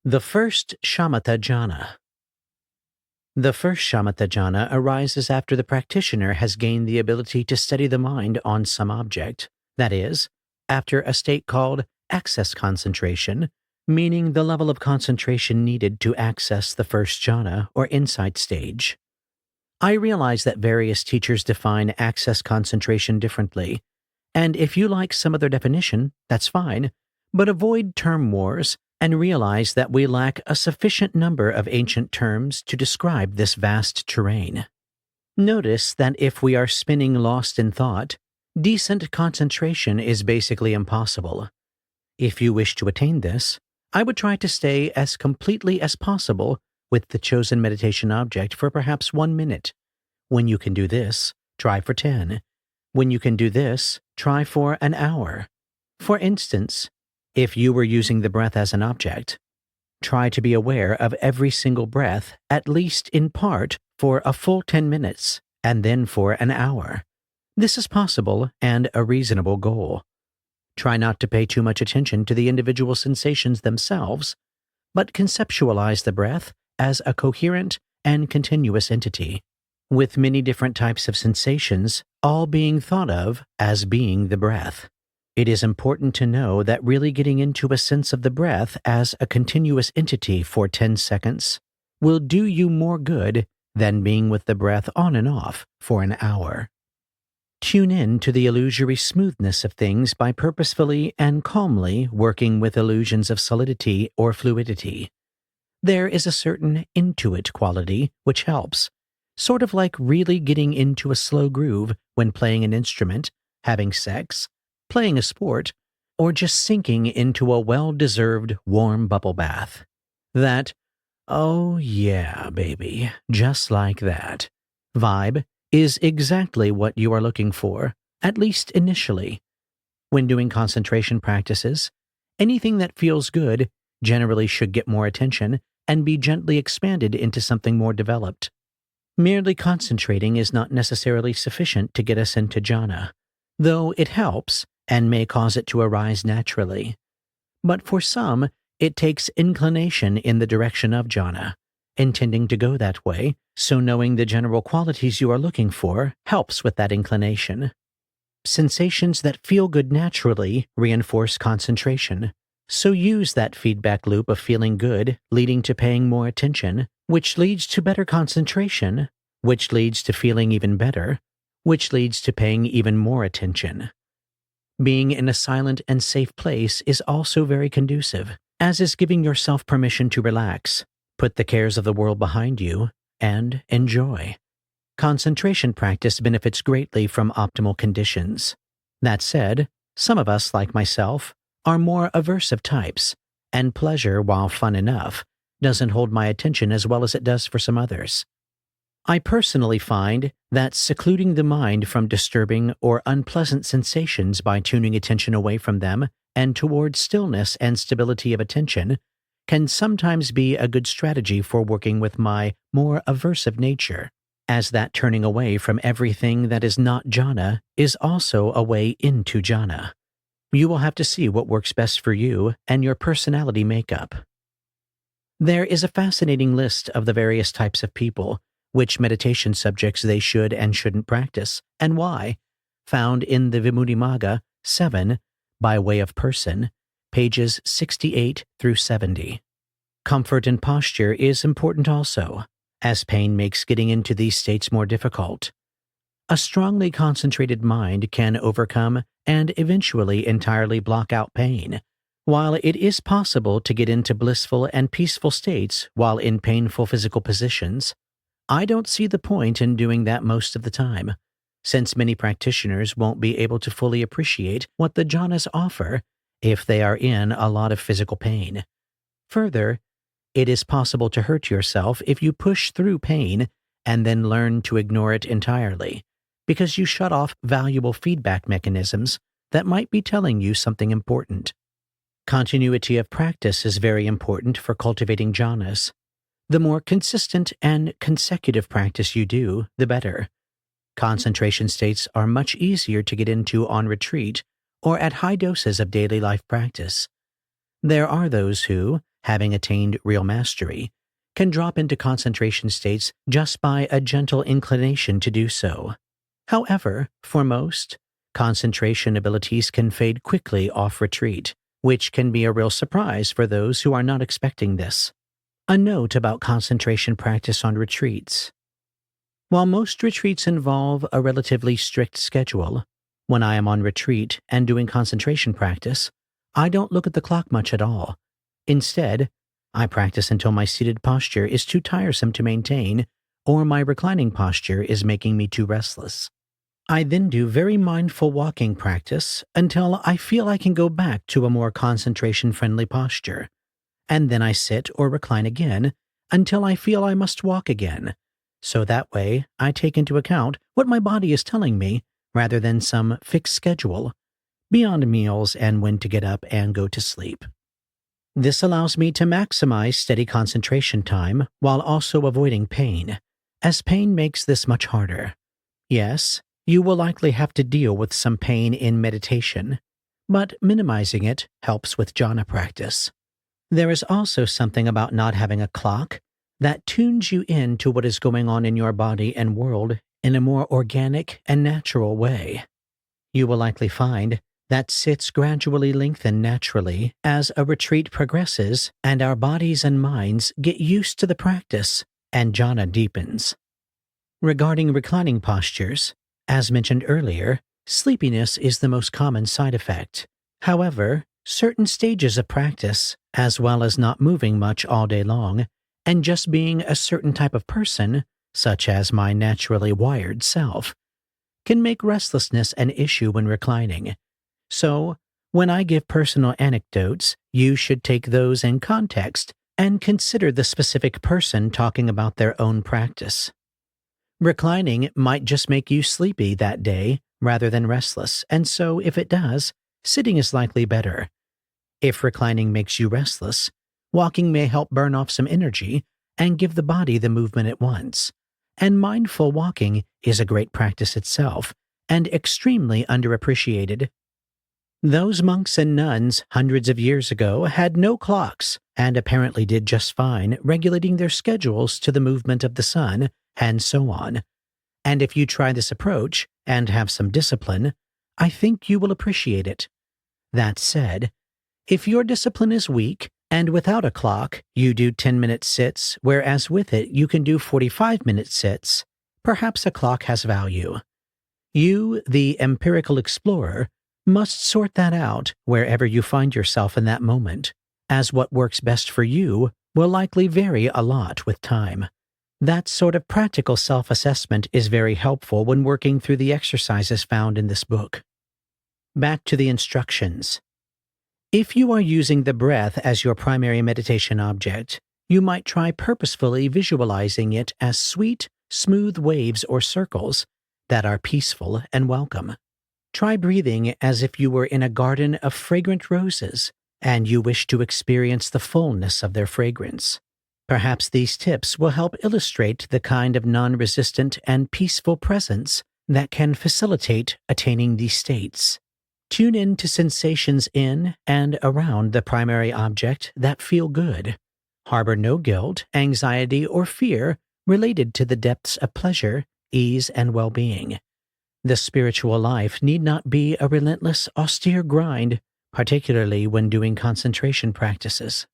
The first Shamatha jhana. The first Shamatha jhana arises after the practitioner has gained the ability to steady the mind on some object, that is, after a state called access concentration, meaning the level of concentration needed to access the first jhana or insight stage. I realize that various teachers define access concentration differently, and if you like some other definition, that's fine, but avoid term wars and realize that we lack a sufficient number of ancient terms to describe this vast terrain. Notice that if we are spinning lost in thought, decent concentration is basically impossible. If you wish to attain this, I would try to stay as completely as possible with the chosen meditation object for perhaps 1 minute. When you can do this, try for 10. When you can do this, try for an hour. For instance, if you were using the breath as an object, try to be aware of every single breath, at least in part, for a full 10 minutes, and then for an hour. This is possible and a reasonable goal. Try not to pay too much attention to the individual sensations themselves, but conceptualize the breath as a coherent and continuous entity, with many different types of sensations, all being thought of as being the breath. It is important to know that really getting into a sense of the breath as a continuous entity for 10 seconds will do you more good than being with the breath on and off for an hour. Tune in to the illusory smoothness of things by purposefully and calmly working with illusions of solidity or fluidity. There is a certain intuit quality which helps, sort of like really getting into a slow groove when playing an instrument, having sex, playing a sport, or just sinking into a well-deserved warm bubble bath. That, oh yeah, baby, just like that, vibe is exactly what you are looking for, at least initially. When doing concentration practices, anything that feels good generally should get more attention and be gently expanded into something more developed. Merely concentrating is not necessarily sufficient to get us into jhana, though it helps and may cause it to arise naturally. But for some, it takes inclination in the direction of jhana, intending to go that way, so knowing the general qualities you are looking for helps with that inclination. Sensations that feel good naturally reinforce concentration, so use that feedback loop of feeling good leading to paying more attention, which leads to better concentration, which leads to feeling even better, which leads to paying even more attention. Being in a silent and safe place is also very conducive, as is giving yourself permission to relax, put the cares of the world behind you, and enjoy. Concentration practice benefits greatly from optimal conditions. That said, some of us, like myself, are more aversive types, and pleasure, while fun enough, doesn't hold my attention as well as it does for some others. I personally find that secluding the mind from disturbing or unpleasant sensations by tuning attention away from them and towards stillness and stability of attention can sometimes be a good strategy for working with my more aversive nature, as that turning away from everything that is not jhana is also a way into jhana. You will have to see what works best for you and your personality makeup. There is a fascinating list of the various types of people, which meditation subjects they should and shouldn't practice, and why, found in the Vimudimagga 7, by way of person, pages 68 through 70. Comfort and posture is important also, as pain makes getting into these states more difficult. A strongly concentrated mind can overcome and eventually entirely block out pain, while it is possible to get into blissful and peaceful states while in painful physical positions. I don't see the point in doing that most of the time, since many practitioners won't be able to fully appreciate what the jhanas offer if they are in a lot of physical pain. Further, it is possible to hurt yourself if you push through pain and then learn to ignore it entirely, because you shut off valuable feedback mechanisms that might be telling you something important. Continuity of practice is very important for cultivating jhanas. The more consistent and consecutive practice you do, the better. Concentration states are much easier to get into on retreat or at high doses of daily life practice. There are those who, having attained real mastery, can drop into concentration states just by a gentle inclination to do so. However, for most, concentration abilities can fade quickly off retreat, which can be a real surprise for those who are not expecting this. A note about concentration practice on retreats. While most retreats involve a relatively strict schedule, when I am on retreat and doing concentration practice, I don't look at the clock much at all. Instead, I practice until my seated posture is too tiresome to maintain or my reclining posture is making me too restless. I then do very mindful walking practice until I feel I can go back to a more concentration-friendly posture, and then I sit or recline again until I feel I must walk again. So that way, I take into account what my body is telling me rather than some fixed schedule, beyond meals and when to get up and go to sleep. This allows me to maximize steady concentration time while also avoiding pain, as pain makes this much harder. Yes, you will likely have to deal with some pain in meditation, but minimizing it helps with jhana practice. There is also something about not having a clock that tunes you in to what is going on in your body and world in a more organic and natural way. You will likely find that sits gradually lengthen naturally as a retreat progresses and our bodies and minds get used to the practice and jhana deepens. Regarding reclining postures, as mentioned earlier, sleepiness is the most common side effect. However, certain stages of practice, as well as not moving much all day long, and just being a certain type of person, such as my naturally wired self, can make restlessness an issue when reclining. So, when I give personal anecdotes, you should take those in context and consider the specific person talking about their own practice. Reclining might just make you sleepy that day rather than restless, and so if it does, sitting is likely better. If reclining makes you restless, walking may help burn off some energy and give the body the movement it wants. And mindful walking is a great practice itself, and extremely underappreciated. Those monks and nuns hundreds of years ago had no clocks and apparently did just fine regulating their schedules to the movement of the sun and so on. And if you try this approach and have some discipline, I think you will appreciate it. That said, if your discipline is weak and without a clock you do 10-minute sits, whereas with it you can do 45-minute sits, perhaps a clock has value. You, the empirical explorer, must sort that out wherever you find yourself in that moment, as what works best for you will likely vary a lot with time. That sort of practical self-assessment is very helpful when working through the exercises found in this book. Back to the instructions. If you are using the breath as your primary meditation object, you might try purposefully visualizing it as sweet, smooth waves or circles that are peaceful and welcome. Try breathing as if you were in a garden of fragrant roses and you wish to experience the fullness of their fragrance. Perhaps these tips will help illustrate the kind of non-resistant and peaceful presence that can facilitate attaining these states. Tune in to sensations in and around the primary object that feel good. Harbor no guilt, anxiety, or fear related to the depths of pleasure, ease, and well-being. The spiritual life need not be a relentless, austere grind, particularly when doing concentration practices.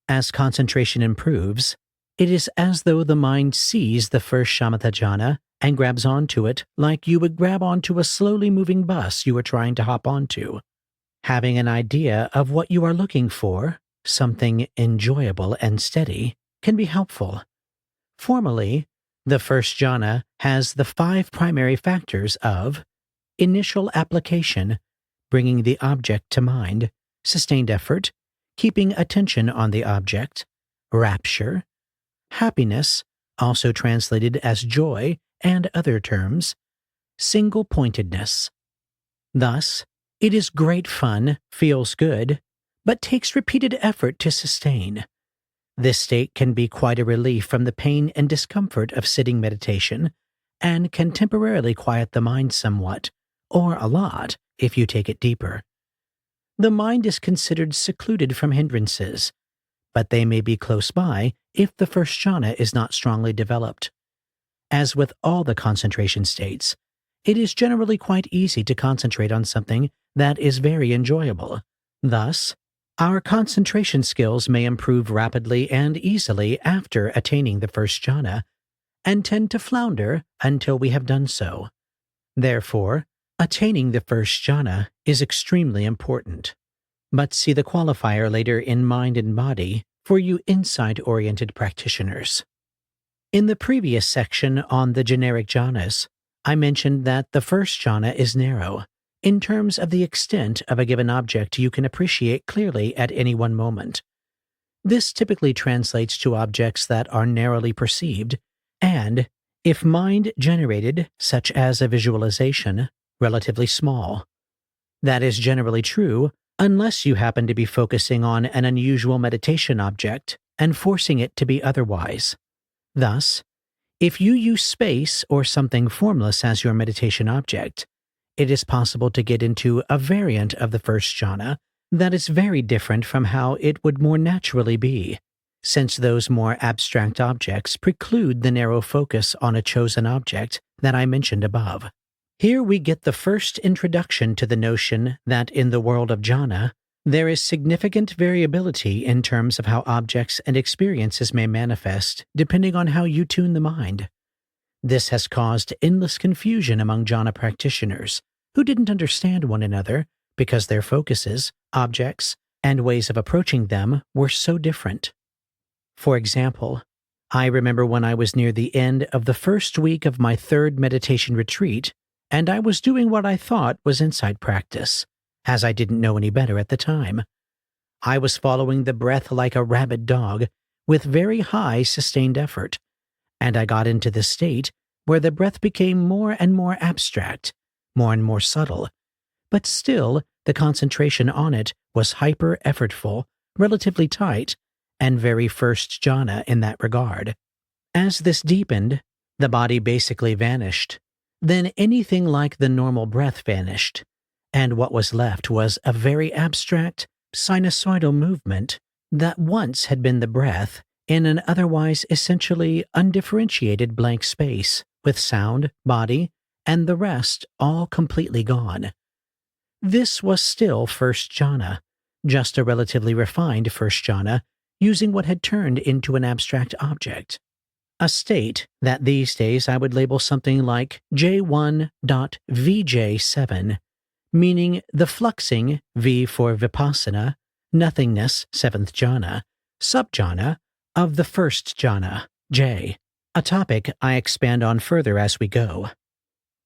As concentration improves, it is as though the mind sees the first Shamatha jhana and grabs onto it like you would grab onto a slowly moving bus you are trying to hop onto. Having an idea of what you are looking for, something enjoyable and steady, can be helpful. Formally, the first jhana has the 5 primary factors of initial application, bringing the object to mind, sustained effort, keeping attention on the object, rapture, happiness, also translated as joy and other terms, single-pointedness. Thus, it is great fun, feels good, but takes repeated effort to sustain. This state can be quite a relief from the pain and discomfort of sitting meditation, and can temporarily quiet the mind somewhat, or a lot, if you take it deeper. The mind is considered secluded from hindrances, but they may be close by if the first jhana is not strongly developed. As with all the concentration states, it is generally quite easy to concentrate on something that is very enjoyable. Thus, our concentration skills may improve rapidly and easily after attaining the first jhana, and tend to flounder until we have done so. Therefore, attaining the first jhana is extremely important. But see the qualifier later in Mind and Body for you insight-oriented practitioners. In the previous section on the generic jhanas, I mentioned that the first jhana is narrow, in terms of the extent of a given object you can appreciate clearly at any one moment. This typically translates to objects that are narrowly perceived, and, if mind-generated, such as a visualization, relatively small. That is generally true unless you happen to be focusing on an unusual meditation object and forcing it to be otherwise. Thus, if you use space or something formless as your meditation object, it is possible to get into a variant of the first jhana that is very different from how it would more naturally be, since those more abstract objects preclude the narrow focus on a chosen object that I mentioned above. Here we get the first introduction to the notion that in the world of jhana, there is significant variability in terms of how objects and experiences may manifest depending on how you tune the mind. This has caused endless confusion among jhana practitioners who didn't understand one another because their focuses, objects, and ways of approaching them were so different. For example, I remember when I was near the end of the first week of my third meditation retreat, and I was doing what I thought was insight practice, as I didn't know any better at the time. I was following the breath like a rabid dog, with very high sustained effort, and I got into the state where the breath became more and more abstract, more and more subtle, but still the concentration on it was hyper-effortful, relatively tight, and very first jhana in that regard. As this deepened, the body basically vanished. Then anything like the normal breath vanished, and what was left was a very abstract, sinusoidal movement that once had been the breath in an otherwise essentially undifferentiated blank space, with sound, body, and the rest all completely gone. This was still first jhana, just a relatively refined first jhana, using what had turned into an abstract object. A state that these days I would label something like J1.VJ7, meaning the fluxing, V for vipassana, nothingness, seventh jhana, subjhana, of the first jhana, J, a topic I expand on further as we go.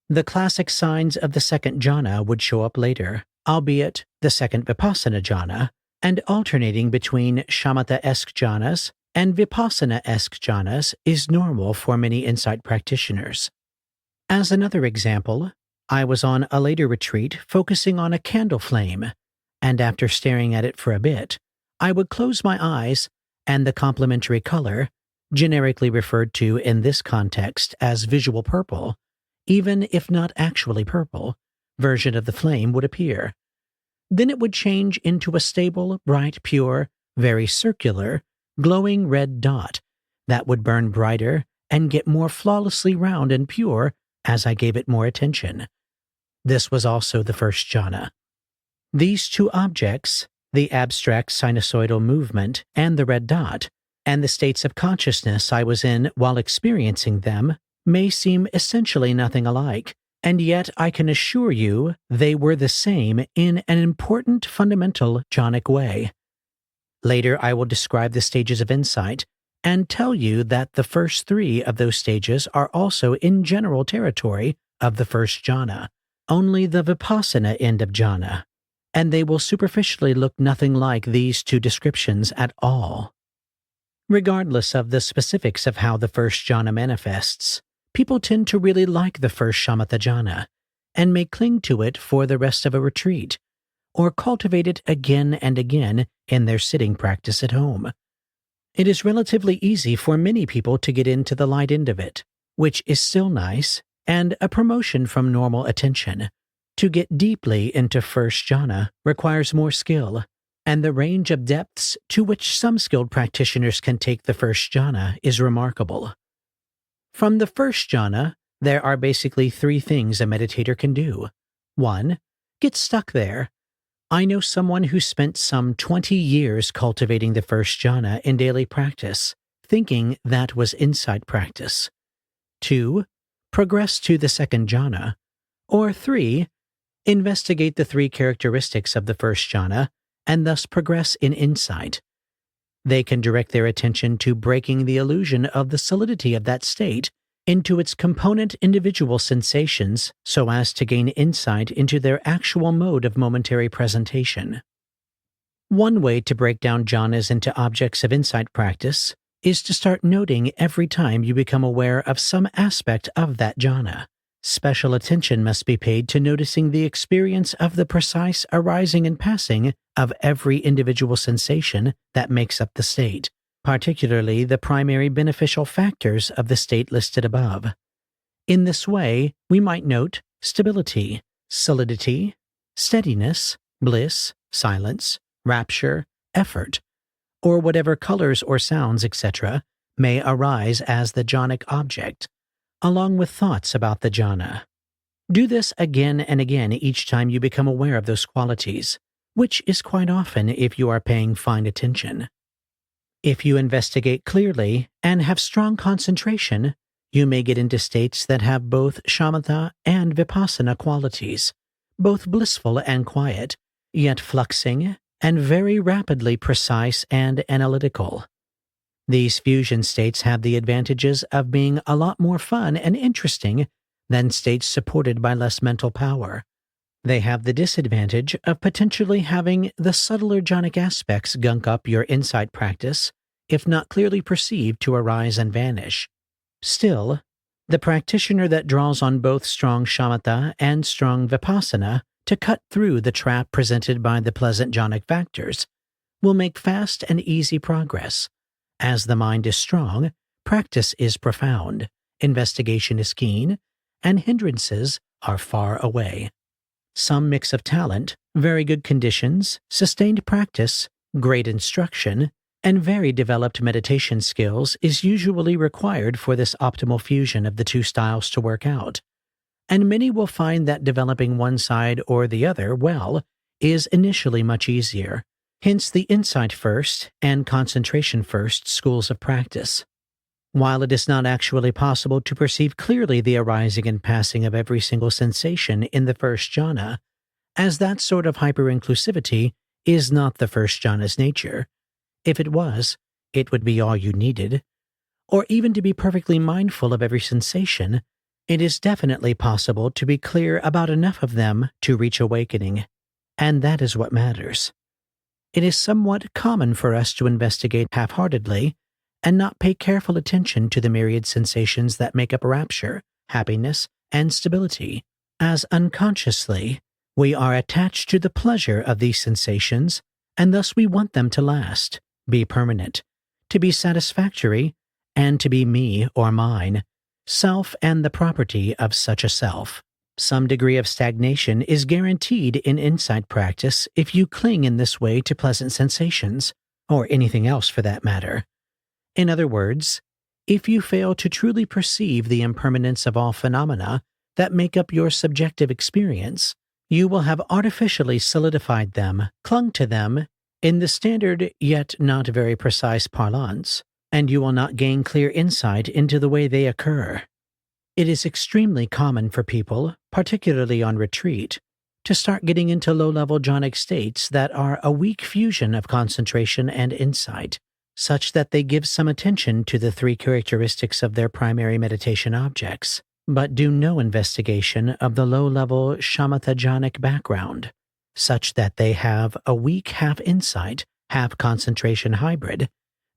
The classic signs of the second jhana would show up later, albeit the second vipassana jhana, and alternating between shamatha-esque jhanas and vipassana-esque jhanas is normal for many insight practitioners. As another example, I was on a later retreat focusing on a candle flame, and after staring at it for a bit, I would close my eyes and the complementary color, generically referred to in this context as visual purple, even if not actually purple, version of the flame would appear. Then it would change into a stable, bright, pure, very circular, glowing red dot that would burn brighter and get more flawlessly round and pure as I gave it more attention. This was also the first jhana. These two objects, the abstract sinusoidal movement and the red dot, and the states of consciousness I was in while experiencing them, may seem essentially nothing alike, and yet I can assure you they were the same in an important fundamental jhanic way. Later I will describe the stages of insight and tell you that the first three of those stages are also in general territory of the first jhana, only the vipassana end of jhana, and they will superficially look nothing like these two descriptions at all. Regardless of the specifics of how the first jhana manifests, people tend to really like the first shamatha jhana and may cling to it for the rest of a retreat, or cultivate it again and again in their sitting practice at home. It is relatively easy for many people to get into the light end of it, which is still nice and a promotion from normal attention. To get deeply into first jhana requires more skill, And the range of depths to which some skilled practitioners can take the first jhana is remarkable. From the first jhana, there are basically three things a meditator can do. 1. Get stuck there. I know someone who spent some 20 years cultivating the first jhana in daily practice, thinking that was insight practice. 2. Progress to the second jhana. Or 3. Investigate the three characteristics of the first jhana and thus progress in insight. They can direct their attention to breaking the illusion of the solidity of that state into its component individual sensations so as to gain insight into their actual mode of momentary presentation. One way to break down jhanas into objects of insight practice is to start noting every time you become aware of some aspect of that jhana. Special attention must be paid to noticing the experience of the precise arising and passing of every individual sensation that makes up the state, particularly the primary beneficial factors of the state listed above. In this way, we might note stability, solidity, steadiness, bliss, silence, rapture, effort, or whatever colors or sounds, etc., may arise as the jhanic object, along with thoughts about the jhana. Do this again and again each time you become aware of those qualities, which is quite often if you are paying fine attention. If you investigate clearly and have strong concentration, you may get into states that have both shamatha and vipassana qualities, both blissful and quiet, yet fluxing and very rapidly precise and analytical. These fusion states have the advantages of being a lot more fun and interesting than states supported by less mental power. They have the disadvantage of potentially having the subtler jhanic aspects gunk up your insight practice, if not clearly perceived to arise and vanish. Still, the practitioner that draws on both strong shamatha and strong vipassana to cut through the trap presented by the pleasant jhanic factors will make fast and easy progress. As the mind is strong, practice is profound, investigation is keen, and hindrances are far away. Some mix of talent, very good conditions, sustained practice, great instruction, and very developed meditation skills is usually required for this optimal fusion of the two styles to work out. And many will find that developing one side or the other well is initially much easier. Hence the insight first and concentration first schools of practice. While it is not actually possible to perceive clearly the arising and passing of every single sensation in the first jhana, as that sort of hyper-inclusivity is not the first jhana's nature. If it was, it would be all you needed. Or even to be perfectly mindful of every sensation, it is definitely possible to be clear about enough of them to reach awakening, and that is what matters. It is somewhat common for us to investigate half-heartedly and not pay careful attention to the myriad sensations that make up rapture, happiness, and stability, as unconsciously we are attached to the pleasure of these sensations, and thus we want them to last, be permanent, to be satisfactory, and to be me or mine, self and the property of such a self. Some degree of stagnation is guaranteed in insight practice if you cling in this way to pleasant sensations, or anything else for that matter. In other words, if you fail to truly perceive the impermanence of all phenomena that make up your subjective experience, you will have artificially solidified them, clung to them, in the standard yet not very precise parlance, and you will not gain clear insight into the way they occur. It is extremely common for people, particularly on retreat, to start getting into low-level jhanic states that are a weak fusion of concentration and insight, such that they give some attention to the three characteristics of their primary meditation objects, but do no investigation of the low-level shamatha jhanic background, such that they have a weak half-insight, half-concentration hybrid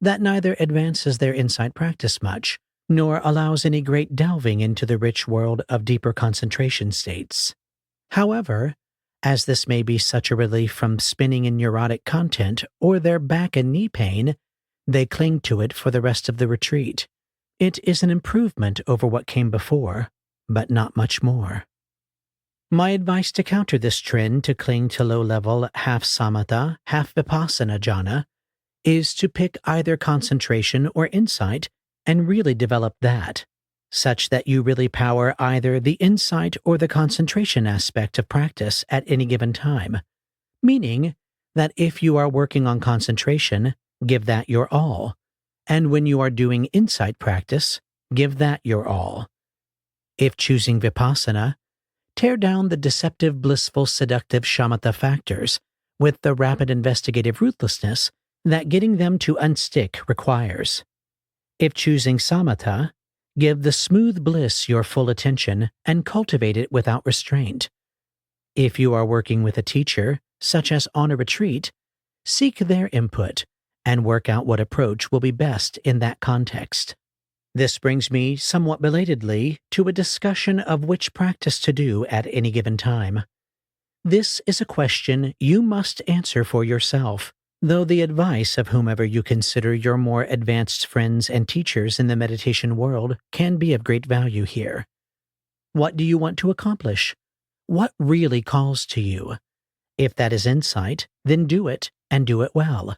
that neither advances their insight practice much, nor allows any great delving into the rich world of deeper concentration states. However, as this may be such a relief from spinning in neurotic content or their back and knee pain, they cling to it for the rest of the retreat. It is an improvement over what came before, but not much more. My advice to counter this trend to cling to low-level half samatha, half vipassana jhana is to pick either concentration or insight and really develop that, such that you really power either the insight or the concentration aspect of practice at any given time, meaning that if you are working on concentration, give that your all, and when you are doing insight practice, give that your all. If choosing vipassana, tear down the deceptive, blissful, seductive shamatha factors with the rapid investigative ruthlessness that getting them to unstick requires. If choosing samatha, give the smooth bliss your full attention and cultivate it without restraint. If you are working with a teacher, such as on a retreat, seek their input and work out what approach will be best in that context. This brings me, somewhat belatedly, to a discussion of which practice to do at any given time. This is a question you must answer for yourself, though the advice of whomever you consider your more advanced friends and teachers in the meditation world can be of great value here. What do you want to accomplish? What really calls to you? If that is insight, then do it, and do it well.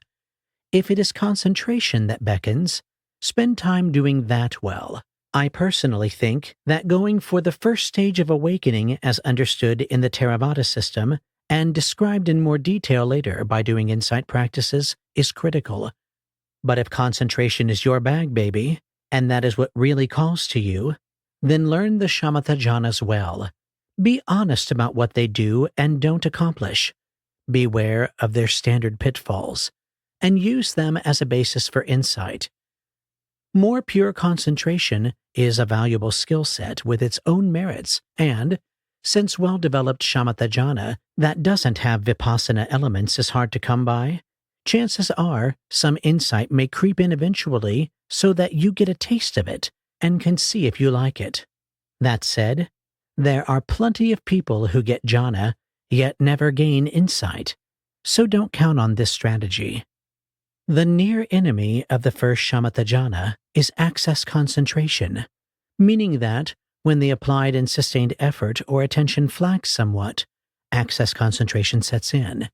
If it is concentration that beckons, spend time doing that well. I personally think that going for the first stage of awakening as understood in the Theravada system and described in more detail later by doing insight practices is critical. But if concentration is your bag, baby, and that is what really calls to you, then learn the Shamatha jhanas well. Be honest about what they do and don't accomplish. Beware of their standard pitfalls, and use them as a basis for insight. More pure concentration is a valuable skill set with its own merits, and, since well-developed Shamatha jhana that doesn't have vipassana elements is hard to come by, chances are some insight may creep in eventually so that you get a taste of it and can see if you like it. That said, there are plenty of people who get jhana yet never gain insight, so don't count on this strategy. The near enemy of the first Shamatha jhana is access concentration, meaning that when the applied and sustained effort or attention flags somewhat, access concentration sets in.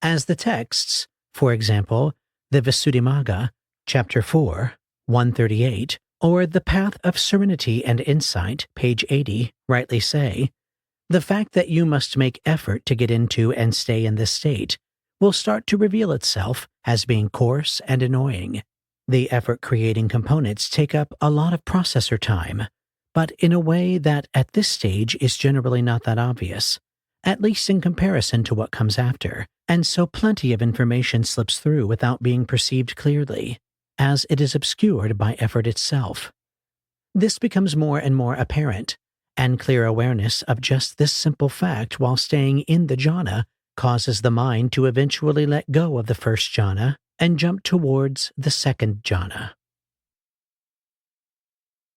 As the texts, for example, the Visuddhimagga, Chapter 4, 138, or The Path of Serenity and Insight, page 80, rightly say, the fact that you must make effort to get into and stay in this state will start to reveal itself as being coarse and annoying. The effort-creating components take up a lot of processor time, but in a way that at this stage is generally not that obvious, at least in comparison to what comes after, and so plenty of information slips through without being perceived clearly, as it is obscured by effort itself. This becomes more and more apparent, and clear awareness of just this simple fact while staying in the jhana causes the mind to eventually let go of the first jhana and jump towards the second jhana.